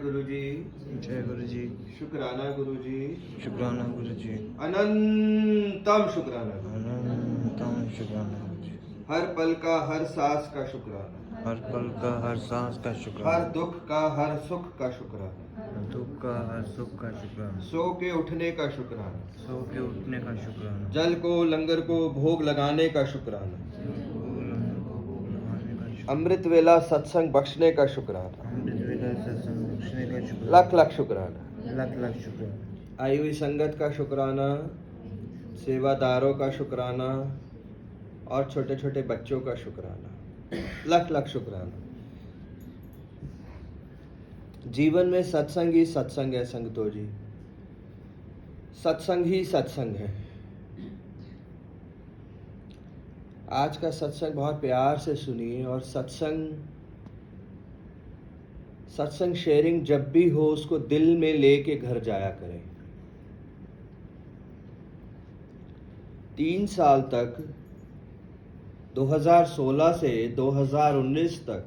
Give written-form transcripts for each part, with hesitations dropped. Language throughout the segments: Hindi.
गुरु जी। जय गुरु जी। शुक्राना गुरु जी। शुक्राना गुरु जी। अनंतम शुक्राना गुरु जी। अनंतम शुक्राना गुरु जी। हर पल का हर सांस का शुक्राना, हर पल का हर सांस का हर शुक्राना, दुख का हर सुख का शुक्राना, हर दुख का हर सुख का शुक्राना, सो के उठने का शुक्राना, सो के उठने का शुक्राना, जल को लंगर को भोग लगाने का शुक्राना, अमृत वेला सत्संग बख्शने का शुक्राना, अमृत वेला सत्संग बख्शने का शुक्राना, लख लख शुक्राना, लख लख शुक्राना, आई हुई संगत का शुक्राना, सेवादारों का शुक्राना और छोटे छोटे बच्चों का शुक्राना, लख लख शुक्राना। जीवन में सत्संग ही सत्संग है संगतो जी, सत्संग ही सत्संग है। आज का सत्संग बहुत प्यार से सुनिए और सत्संग शेयरिंग जब भी हो उसको दिल में लेके घर जाया करें। 3 साल तक 2016 से 2019 तक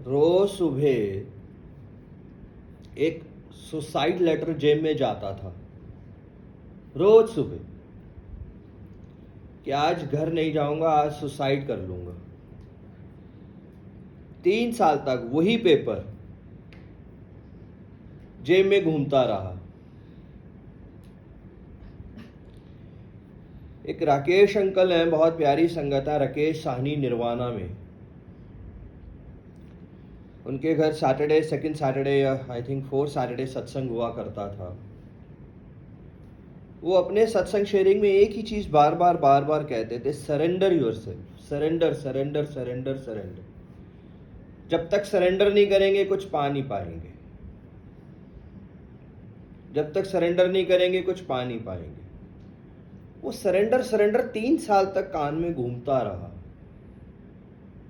रोज सुबह एक सुसाइड लेटर जेब में जाता था, रोज सुबह, कि आज घर नहीं जाऊंगा, आज सुसाइड कर लूंगा। 3 साल तक वही पेपर जेब में घूमता रहा। एक राकेश अंकल हैं, बहुत प्यारी संगत है, राकेश साहनी निर्वाणा में। उनके घर सैटरडे, सेकंड सैटरडे या आई थिंक 4 सैटरडे सत्संग हुआ करता था। वो अपने सत्संग शेयरिंग में एक ही चीज बार बार कहते थे, surrender yourself, surrender surrender surrender surrender. जब तक सरेंडर नहीं करेंगे कुछ पा नहीं पाएंगे, जब तक सरेंडर नहीं करेंगे कुछ पा नहीं पाएंगे। वो सरेंडर सरेंडर 3 साल तक कान में घूमता रहा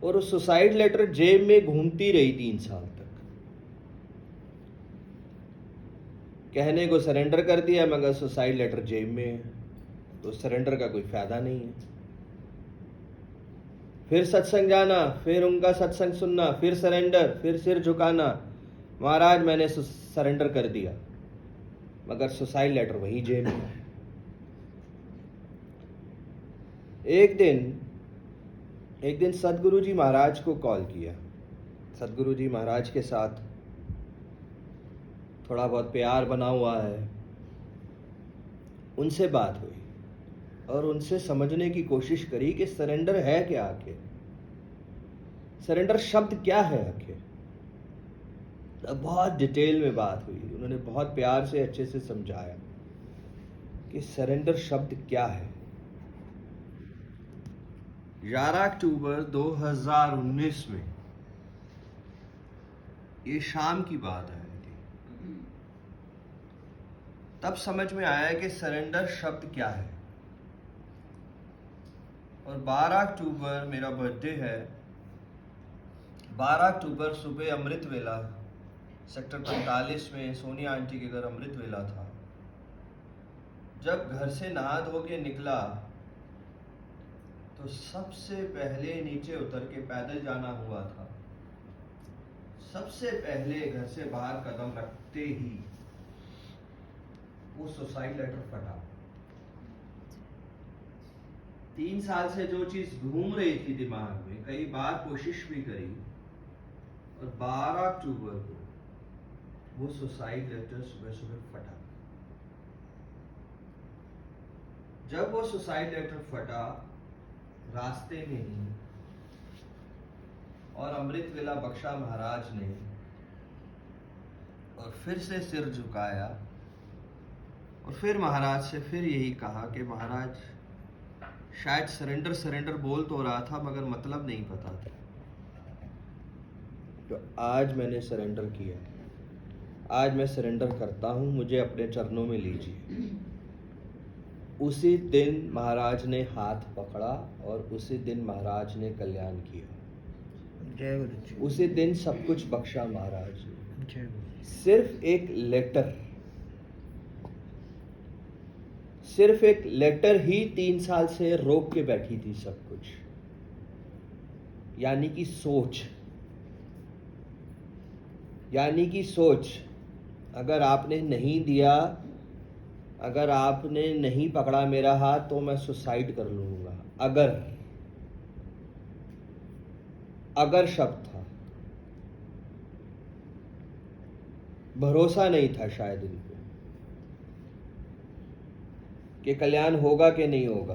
और वो सुसाइड लेटर जेब में घूमती रही 3 साल तक। कहने को सरेंडर कर दिया मगर सुसाइड लेटर जेब में है, तो सरेंडर का कोई फायदा नहीं है। फिर सत्संग जाना, फिर उनका सत्संग सुनना, फिर सरेंडर, फिर सिर झुकाना, महाराज मैंने सरेंडर कर दिया, मगर सुसाइड लेटर वही जेब में है। एक दिन सदगुरु जी महाराज को कॉल किया। सदगुरु जी महाराज के साथ थोड़ा बहुत प्यार बना हुआ है, उनसे बात हुई और उनसे समझने की कोशिश करी कि सरेंडर है क्या आखिर, सरेंडर शब्द क्या है आखिर। बहुत डिटेल में बात हुई, उन्होंने बहुत प्यार से अच्छे से समझाया कि सरेंडर शब्द क्या है। 11 अक्टूबर 2019 में ये शाम की बात है, तब समझ में आया कि सरेंडर शब्द क्या है। और 12 अक्टूबर मेरा बर्थडे है। 12 अक्टूबर सुबह अमृत वेला सेक्टर 45 में सोनिया आंटी के घर अमृत वेला था। जब घर से नहा धो के निकला तो सबसे पहले नीचे उतर के पैदल जाना हुआ था। सबसे पहले घर से बाहर कदम रखते ही वो सुसाइड लेटर फटा। 3 साल से जो चीज घूम रही थी दिमाग में, कई बार कोशिश भी करी, और 12 अक्टूबर को वो सुसाइड लेटर सुबह सुबह फटा। जब वो सुसाइड लेटर फटा रास्ते में ही, और अमृत वेला बख्शा महाराज ने और फिर से सिर झुकाया और फिर महाराज से फिर यही कहा कि महाराज शायद सरेंडर सरेंडर बोल तो रहा था मगर मतलब नहीं पता था। तो आज मैंने सरेंडर किया, आज मैं सरेंडर करता हूं, मुझे अपने चरणों में लीजिए। उसी दिन महाराज ने हाथ पकड़ा और उसी दिन महाराज ने कल्याण किया। जय गुरु जी। उसी दिन सब कुछ बख्शा महाराज ने। जय गुरु। सिर्फ एक लेटर ही 3 साल से रोक के बैठी थी सब कुछ, यानी कि सोच। यानी कि सोच, अगर आपने नहीं दिया, अगर आपने नहीं पकड़ा मेरा हाथ तो मैं सुसाइड कर लूँगा। अगर शब्द था, भरोसा नहीं था शायद इनको कि कल्याण होगा कि नहीं होगा।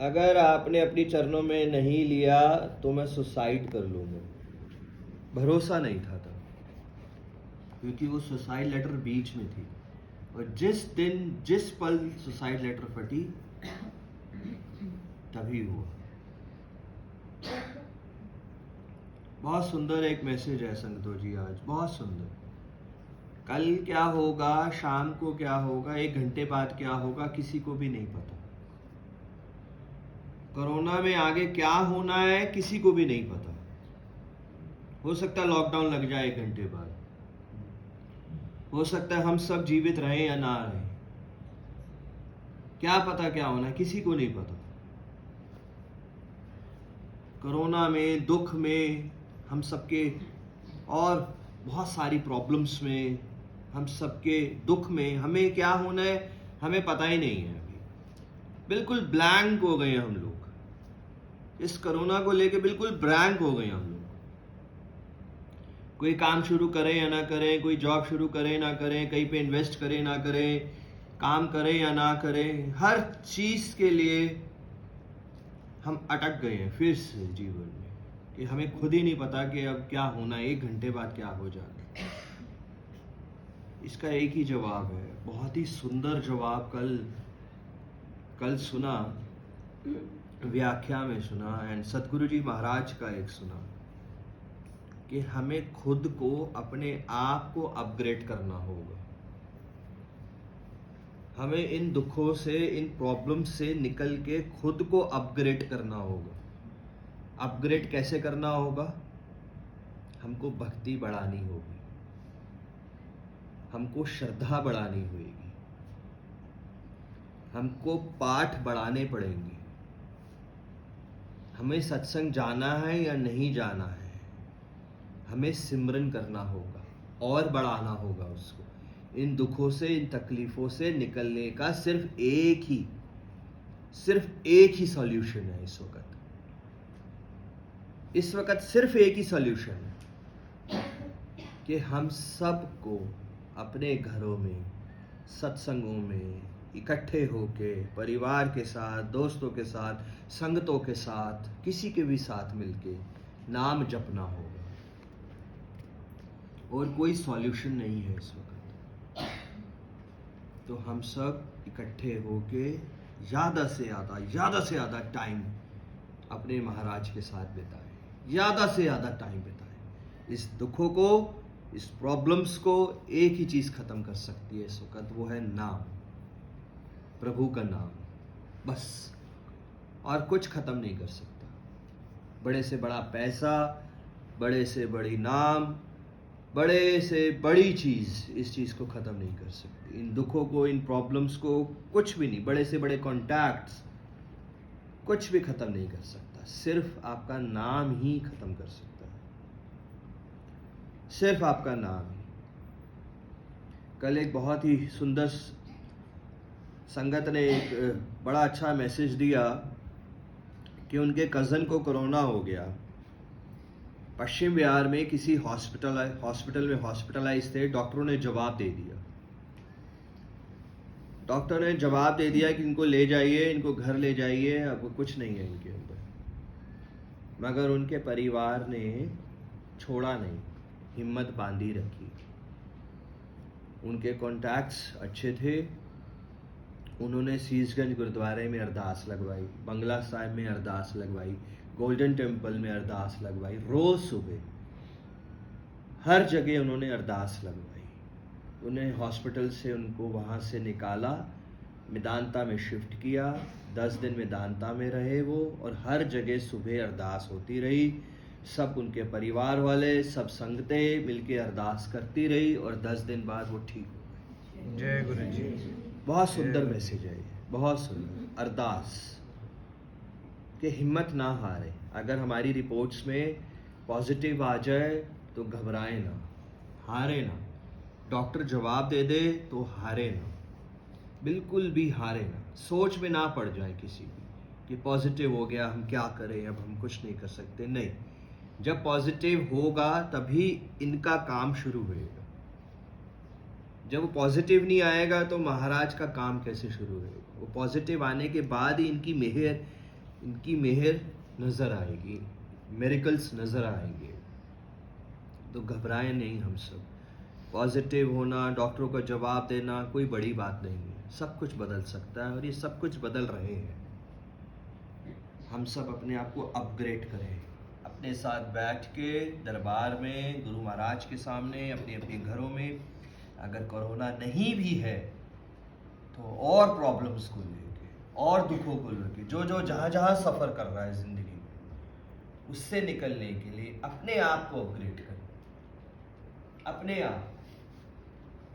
अगर आपने अपनी चरणों में नहीं लिया तो मैं सुसाइड कर लूँगा। भरोसा नहीं था तब, क्योंकि वो सुसाइड लेटर बीच में थी, और जिस पल सुसाइड लेटर फटी तभी हुआ। बहुत सुंदर एक मैसेज है संगतो जी आज, बहुत सुंदर। कल क्या होगा, शाम को क्या होगा, 1 घंटे बाद क्या होगा, किसी को भी नहीं पता। कोरोना में आगे क्या होना है किसी को भी नहीं पता। हो सकता है लॉकडाउन लग जाए 1 घंटे बाद, हो सकता है हम सब जीवित रहें या ना रहें, क्या पता क्या होना है, किसी को नहीं पता। कोरोना में, दुख में, हम सबके और बहुत सारी प्रॉब्लम्स में, हम सबके दुख में हमें क्या होना है हमें पता ही नहीं है। अभी बिल्कुल ब्लैंक हो गए हम लोग, इस कोरोना को लेके बिल्कुल ब्लैंक हो गए हम लोग। कोई काम शुरू करें या ना करें, कोई जॉब शुरू करें ना करें, कहीं पे इन्वेस्ट करें ना करें, काम करें या ना करें, हर चीज के लिए हम अटक गए हैं फिर से जीवन में, कि हमें खुद ही नहीं पता कि अब क्या होना है, 1 घंटे बाद क्या हो जाना है। इसका एक ही जवाब है, बहुत ही सुंदर जवाब कल सुना, व्याख्या में सुना, एंड सतगुरु जी महाराज का एक सुना, कि हमें खुद को, अपने आप को अपग्रेड करना होगा। हमें इन दुखों से, इन प्रॉब्लम्स से निकल के खुद को अपग्रेड करना होगा। अपग्रेड कैसे करना होगा? हमको भक्ति बढ़ानी होगी, हमको श्रद्धा बढ़ानी होगी, हमको पाठ बढ़ाने पड़ेंगे, हमें सत्संग जाना है या नहीं जाना है, हमें सिमरन करना होगा और बढ़ाना होगा उसको। इन दुखों से, इन तकलीफों से निकलने का सिर्फ एक ही सॉल्यूशन है इस वक्त सिर्फ एक ही सॉल्यूशन है, कि हम सबको अपने घरों में, सत्संगों में इकट्ठे होके, परिवार के साथ, दोस्तों के साथ, संगतों के साथ, किसी के भी साथ मिलके नाम जपना होगा। और कोई सॉल्यूशन नहीं है इस वक्त। तो हम सब इकट्ठे होके ज़्यादा से ज़्यादा टाइम अपने महाराज के साथ बिताएं, ज़्यादा से ज़्यादा टाइम बिताएं। इस दुखों को, इस प्रॉब्लम्स को एक ही चीज़ ख़त्म कर सकती है इस वक्त, वो है नाम, प्रभु का नाम, बस। और कुछ ख़त्म नहीं कर सकता। बड़े से बड़ा पैसा, बड़े से बड़ी नाम, बड़े से बड़ी चीज़ इस चीज़ को ख़त्म नहीं कर सकती। इन दुखों को, इन प्रॉब्लम्स को कुछ भी नहीं, बड़े से बड़े कॉन्टैक्ट्स कुछ भी ख़त्म नहीं कर सकता। सिर्फ आपका नाम ही ख़त्म कर सकता है, सिर्फ आपका नाम ही। कल एक बहुत ही सुंदर संगत ने एक बड़ा अच्छा मैसेज दिया कि उनके कज़न को कोरोना हो गया। पश्चिम बिहार में किसी हॉस्पिटल में हॉस्पिटलाइज थे। डॉक्टरों ने जवाब दे दिया, डॉक्टर ने जवाब दे दिया कि इनको ले जाइए, इनको घर ले जाइए, अब कुछ नहीं है इनके अंदर। मगर उनके परिवार ने छोड़ा नहीं, हिम्मत बांधी रखी। उनके कॉन्टैक्ट्स अच्छे थे, उन्होंने शीशगंज गुरुद्वारे में अरदास लगवाई, बंगला साहिब में अरदास लगवाई, गोल्डन टेम्पल में अरदास लगवाई, रोज़ सुबह हर जगह उन्होंने अरदास लगवाई। उन्हें हॉस्पिटल से, उनको वहाँ से निकाला, मेदांता में शिफ्ट किया। 10 दिन मेदांता में रहे वो, और हर जगह सुबह अरदास होती रही। सब उनके परिवार वाले, सब संगतें मिलके अरदास करती रही, और 10 दिन बाद वो ठीक हो गए। जय गुरु जी। बहुत सुंदर मैसेज है ये, बहुत सुंदर। अरदास कि हिम्मत ना हारे। अगर हमारी रिपोर्ट्स में पॉजिटिव आ जाए तो घबराए ना, हारे ना। डॉक्टर जवाब दे दे तो हारे ना, बिल्कुल भी हारे ना। सोच में ना पड़ जाए किसी भी कि पॉजिटिव हो गया, हम क्या करें, अब हम कुछ नहीं कर सकते। नहीं, जब पॉजिटिव होगा तभी इनका काम शुरू होएगा। जब वो पॉजिटिव नहीं आएगा तो महाराज का काम कैसे शुरू होएगा? वो पॉजिटिव आने के बाद ही इनकी मेहर नज़र आएगी, मिरेकल्स नज़र आएंगे। तो घबराएं नहीं हम सब। पॉजिटिव होना, डॉक्टरों का जवाब देना कोई बड़ी बात नहीं है। सब कुछ बदल सकता है और ये सब कुछ बदल रहे हैं। हम सब अपने आप को अपग्रेड करें, अपने साथ बैठ के दरबार में गुरु महाराज के सामने, अपने अपने घरों में, अगर कोरोना नहीं भी है तो और प्रॉब्लम्स को लेके, और दुखों को लेके, जो जहाँ जहाँ सफ़र कर रहा है ज़िंदगी में, उससे निकलने के लिए अपने आप को अपग्रेड करें। अपने आप,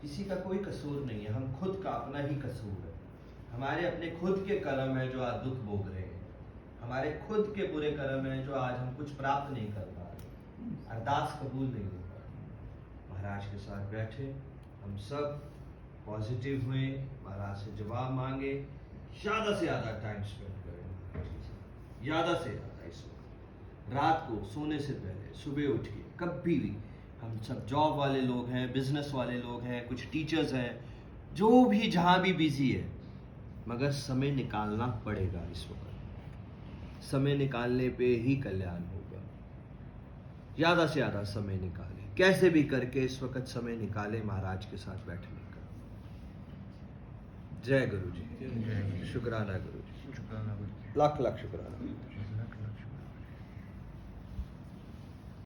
किसी का कोई कसूर नहीं है, हम खुद का अपना ही कसूर है। हमारे अपने खुद के कर्म है जो आज दुख भोग रहे हैं, हमारे खुद के बुरे कर्म हैं जो आज हम कुछ प्राप्त नहीं कर पा रहे, अरदास कबूल नहीं हो पा रही। महाराज के साथ बैठे हम सब पॉजिटिव हुए, महाराज से जवाब मांगे, ज़्यादा से ज़्यादा टाइम स्पेंड करें महाराज के साथ, ज़्यादा से ज़्यादा। इस वक्त रात को सोने से पहले, सुबह उठिए, कभी भी। हम सब जॉब वाले लोग हैं, बिजनेस वाले लोग हैं, कुछ टीचर्स हैं, जो भी जहाँ भी बिजी है, मगर समय निकालना पड़ेगा। इस वक्त समय निकालने पे ही कल्याण होगा। ज़्यादा से ज़्यादा समय निकालें, कैसे भी करके इस वक्त समय निकालें महाराज के साथ बैठने का। जय गुरु जी, शुक्राना गुरु जी, शुक्राना गुरु जी। लाख लाख शुक्राना।